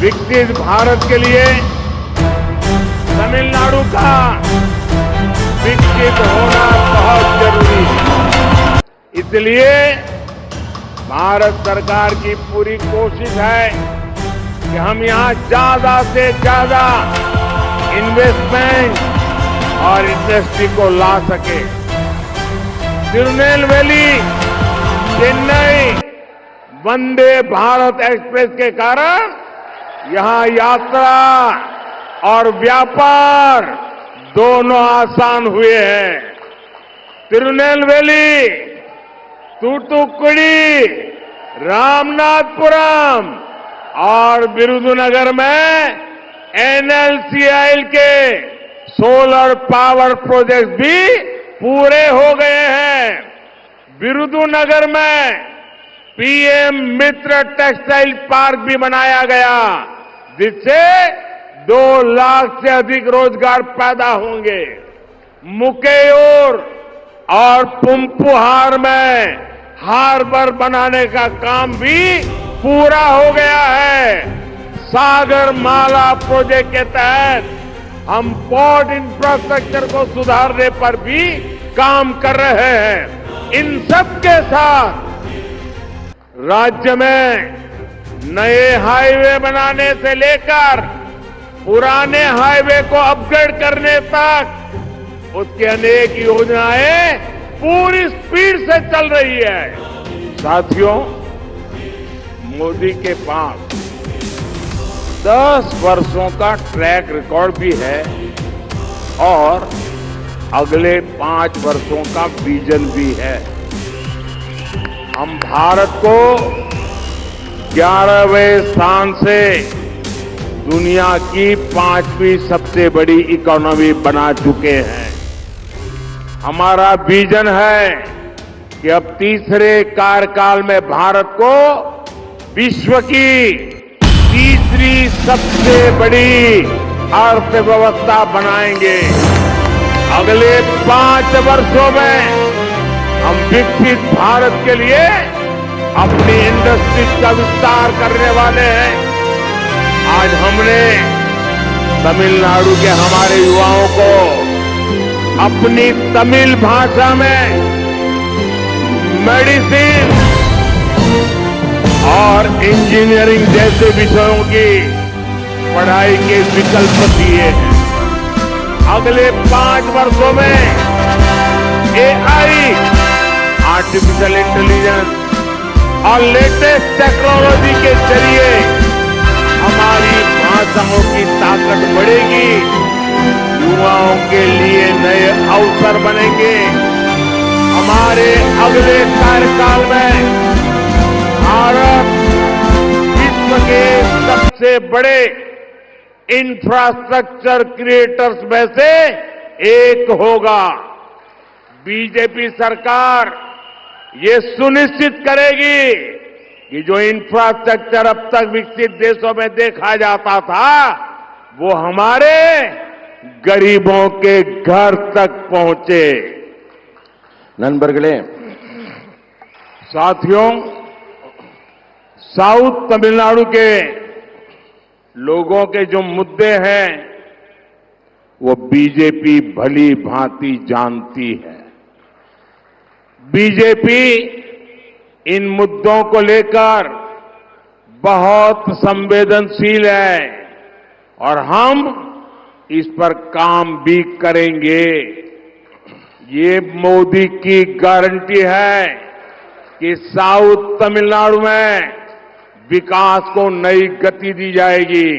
विकसित भारत के लिए तमिलनाडु का विकसित होना बहुत जरूरी है। इसलिए भारत सरकार की पूरी कोशिश है कि हम यहां ज्यादा से ज्यादा इन्वेस्टमेंट और इंडस्ट्री को ला सके। तिरुनेलवेली चेन्नई वंदे भारत एक्सप्रेस के कारण यहां यात्रा और व्यापार दोनों आसान हुए हैं। तिरुनेलवेली, तूतुकुड़ी, रामनाथपुरम और विरुधुनगर में एनएलसीआई के सोलर पावर प्रोजेक्ट भी पूरे हो गए हैं। विरुधुनगर में पीएम मित्र टेक्सटाइल पार्क भी बनाया गया, जिससे 2 लाख से अधिक रोजगार पैदा होंगे। मुकेयूर और पुंपुहार में हार्बर बनाने का काम भी पूरा हो गया है। सागर माला प्रोजेक्ट के तहत हम पोर्ट इंफ्रास्ट्रक्चर को सुधारने पर भी काम कर रहे हैं। इन सब के साथ राज्य में नए हाईवे बनाने से लेकर पुराने हाईवे को अपग्रेड करने तक उसकी अनेक योजनाएं पूरी स्पीड से चल रही है। साथियों, मोदी के पास 10 वर्षों का ट्रैक रिकॉर्ड भी है और अगले 5 वर्षों का विजन भी है। हम भारत को 11वें स्थान से दुनिया की 5वीं सबसे बड़ी इकोनॉमी बना चुके हैं। हमारा विजन है कि अब तीसरे कार्यकाल में भारत को विश्व की तीसरी सबसे बड़ी अर्थव्यवस्था बनाएंगे। अगले 5 वर्षों में हम विकसित भारत के लिए अपनी इंडस्ट्रीज का विस्तार करने वाले हैं। आज हमने तमिलनाडु के हमारे युवाओं को अपनी तमिल भाषा में मेडिसिन और इंजीनियरिंग जैसे विषयों की पढ़ाई के विकल्प दिए हैं। अगले 5 वर्षों में एआई, आर्टिफिशियल इंटेलिजेंस और लेटेस्ट टेक्नोलॉजी के जरिए हमारी भाषाओं की ताकत बढ़ेगी, युवाओं के लिए नए अवसर बनेंगे। हमारे अगले कार्यकाल में भारत विश्व के सबसे बड़े इंफ्रास्ट्रक्चर क्रिएटर्स में से एक होगा। बीजेपी सरकार ये सुनिश्चित करेगी कि जो इंफ्रास्ट्रक्चर अब तक विकसित देशों में देखा जाता था, वो हमारे गरीबों के घर तक पहुंचे। नண்பர்களே, साथियों, साउथ तमिलनाडु के लोगों के जो मुद्दे हैं वो बीजेपी भली भांति जानती है। बीजेपी इन मुद्दों को लेकर बहुत संवेदनशील है और हम इस पर काम भी करेंगे। ये मोदी की गारंटी है कि साउथ तमिलनाडु में विकास को नई गति दी जाएगी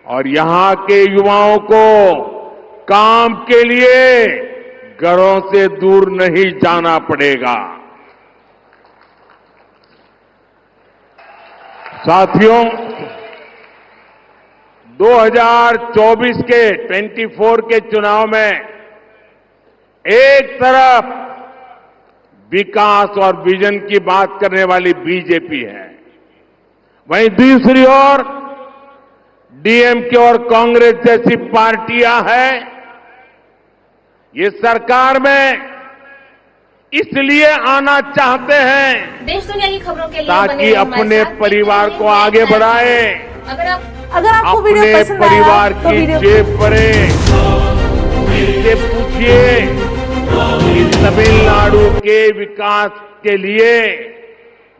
और यहां के युवाओं को काम के लिए घरों से दूर नहीं जाना पड़ेगा। साथियों, 2024 के 24 के चुनाव में एक तरफ विकास और विजन की बात करने वाली बीजेपी है, वहीं दूसरी ओर डीएमके और कांग्रेस जैसी पार्टियां हैं। ये सरकार में इसलिए आना चाहते हैं देश दुनिया की खबरों के लिए ताकि अपने परिवार को आगे बढ़ाएं। अगर आप अगर आपको वीडियो अपने पसंद आया परिवार तो की वीडियो जेब भरे, इनसे पूछिए कि तमिलनाडु के विकास के लिए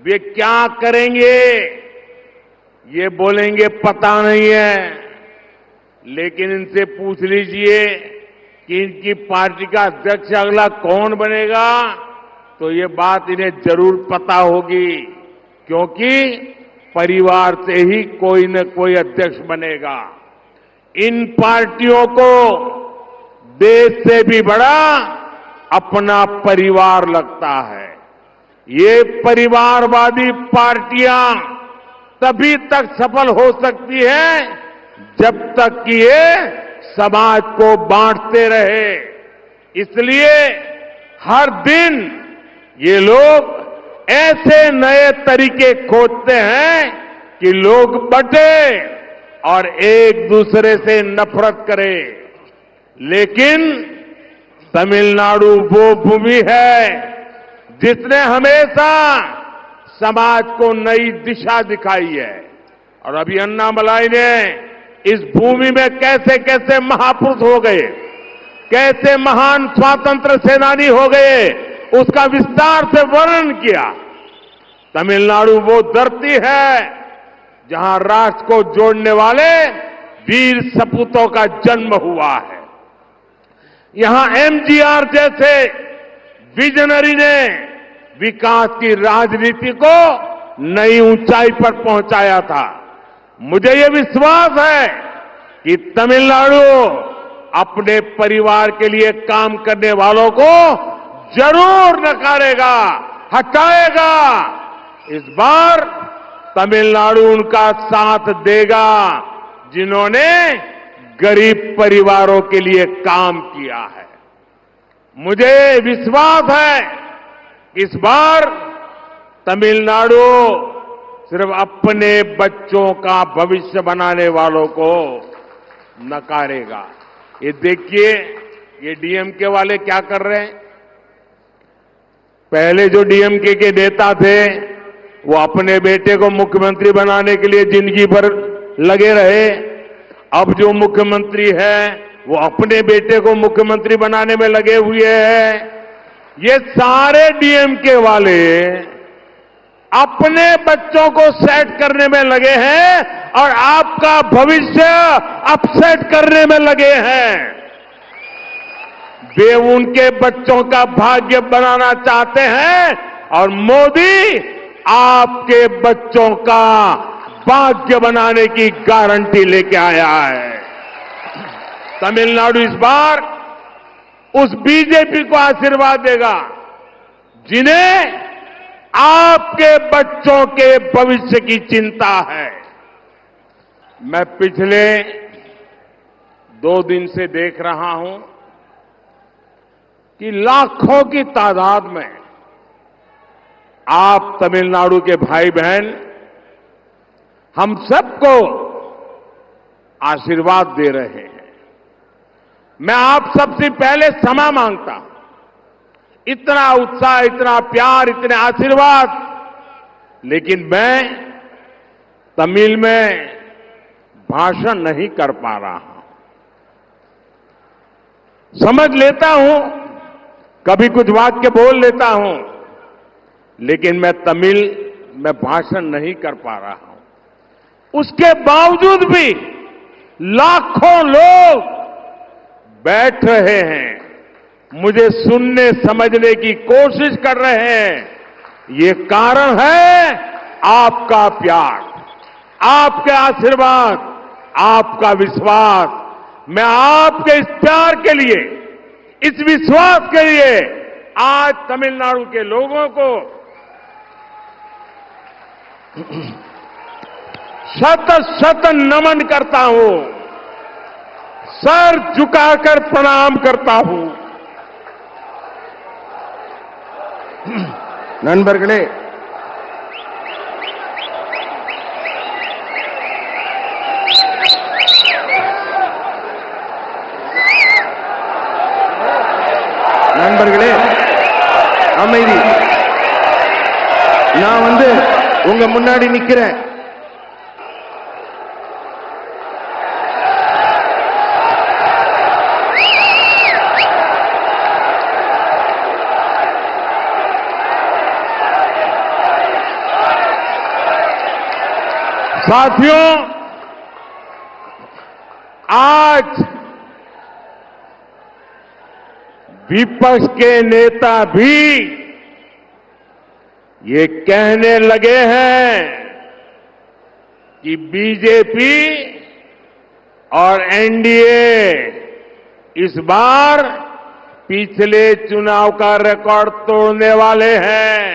वे क्या करेंगे। ये बोलेंगे पता नहीं है, लेकिन इनसे पूछ लीजिए कि इनकी पार्टी का अध्यक्ष अगला कौन बनेगा, तो ये बात इन्हें जरूर पता होगी, क्योंकि परिवार से ही कोई न कोई अध्यक्ष बनेगा। इन पार्टियों को देश से भी बड़ा अपना परिवार लगता है। ये परिवारवादी पार्टियां तभी तक सफल हो सकती है जब तक कि ये समाज को बांटते रहे। इसलिए हर दिन ये लोग ऐसे नए तरीके खोजते हैं कि लोग बंटे और एक दूसरे से नफरत करें। लेकिन तमिलनाडु वो भूमि है जिसने हमेशा समाज को नई दिशा दिखाई है। और अभी अन्नामलाई ने इस भूमि में कैसे कैसे महापुरुष हो गए, कैसे महान स्वातंत्र सेनानी हो गए, उसका विस्तार से वर्णन किया। तमिलनाडु वो धरती है जहां राष्ट्र को जोड़ने वाले वीर सपूतों का जन्म हुआ है। यहां एमजीआर जैसे विजनरी ने विकास की राजनीति को नई ऊंचाई पर पहुंचाया था। मुझे ये विश्वास है कि तमिलनाडु अपने परिवार के लिए काम करने वालों को जरूर नकारेगा, हटाएगा। इस बार तमिलनाडु उनका साथ देगा जिन्होंने गरीब परिवारों के लिए काम किया है। मुझे विश्वास है कि इस बार तमिलनाडु सिर्फ अपने बच्चों का भविष्य बनाने वालों को नकारेगा। ये देखिए, ये डीएमके वाले क्या कर रहे हैं। पहले जो डीएमके के नेता थे वो अपने बेटे को मुख्यमंत्री बनाने के लिए जिंदगी भर लगे रहे। अब जो मुख्यमंत्री है वो अपने बेटे को मुख्यमंत्री बनाने में लगे हुए हैं। ये सारे डीएमके वाले अपने बच्चों को सेट करने में लगे हैं और आपका भविष्य अपसेट करने में लगे हैं। वे उनके बच्चों का भाग्य बनाना चाहते हैं और मोदी आपके बच्चों का भाग्य बनाने की गारंटी लेके आया है। तमिलनाडु इस बार उस बीजेपी को आशीर्वाद देगा जिन्हें आपके बच्चों के भविष्य की चिंता है। मैं पिछले 2 दिन से देख रहा हूं कि लाखों की तादाद में आप तमिलनाडु के भाई बहन हम सबको आशीर्वाद दे रहे हैं। मैं आप सबसे पहले क्षमा मांगता हूं। इतना उत्साह, इतना प्यार, इतने आशीर्वाद, लेकिन मैं तमिल में भाषण नहीं कर पा रहा हूं। समझ लेता हूं, कभी कुछ वाक्य बोल लेता हूं, लेकिन मैं तमिल में भाषण नहीं कर पा रहा हूं। उसके बावजूद भी लाखों लोग बैठ रहे हैं, मुझे सुनने समझने की कोशिश कर रहे हैं। ये कारण है आपका प्यार, आपके आशीर्वाद, आपका विश्वास। मैं आपके इस प्यार के लिए, इस विश्वास के लिए आज तमिलनाडु के लोगों को शत शत नमन करता हूं, सर झुकाकर प्रणाम करता हूं। நண்பர்களே, அமைதி. நான் உங்க முன்னாடி நிக்கிறேன். साथियों, आज विपक्ष के नेता भी ये कहने लगे हैं कि बीजेपी और एनडीए इस बार पिछले चुनाव का रिकॉर्ड तोड़ने वाले हैं।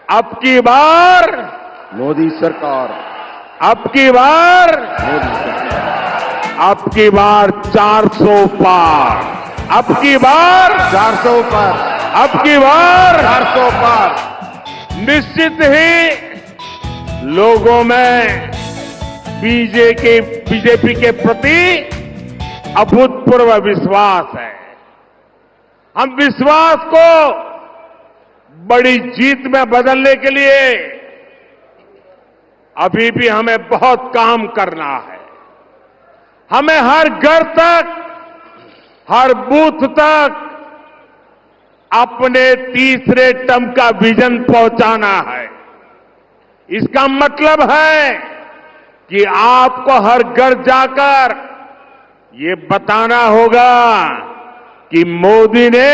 अब की बार मोदी सरकार, अब की बार मोदी सरकार, अब की बार 400 पार, अब की बार 400 पर, अब की बार 400 पर। निश्चित ही लोगों में बीजेपी के प्रति अभूतपूर्व विश्वास है। हम विश्वास को बड़ी जीत में बदलने के लिए अभी भी हमें बहुत काम करना है। हमें हर घर तक, हर बूथ तक अपने तीसरे टर्म का विजन पहुंचाना है। इसका मतलब है कि आपको हर घर जाकर ये बताना होगा कि मोदी ने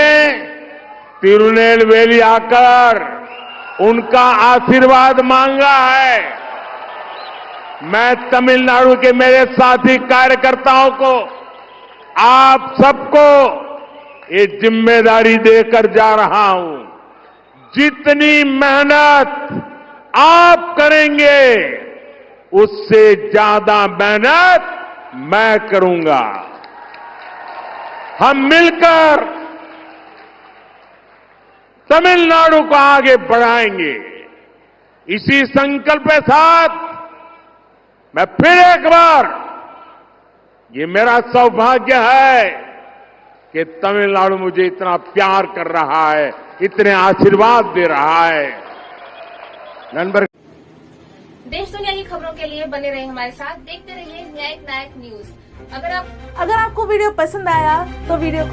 तिरुनेलवेली आकर उनका आशीर्वाद मांगा है। मैं तमिलनाडु के मेरे साथी कार्यकर्ताओं को, आप सबको ये जिम्मेदारी देकर जा रहा हूं। जितनी मेहनत आप करेंगे उससे ज्यादा मेहनत मैं करूंगा। हम मिलकर तमिलनाडु को आगे बढ़ाएंगे। इसी संकल्प के साथ मैं फिर एक बार, ये मेरा सौभाग्य है कि तमिलनाडु मुझे इतना प्यार कर रहा है, इतने आशीर्वाद दे रहा है। नंबर देश दुनिया की खबरों के लिए बने रहे हमारे साथ, देखते रहिए न्यायिक नायक न्यूज। अगर आपको वीडियो पसंद आया तो वीडियो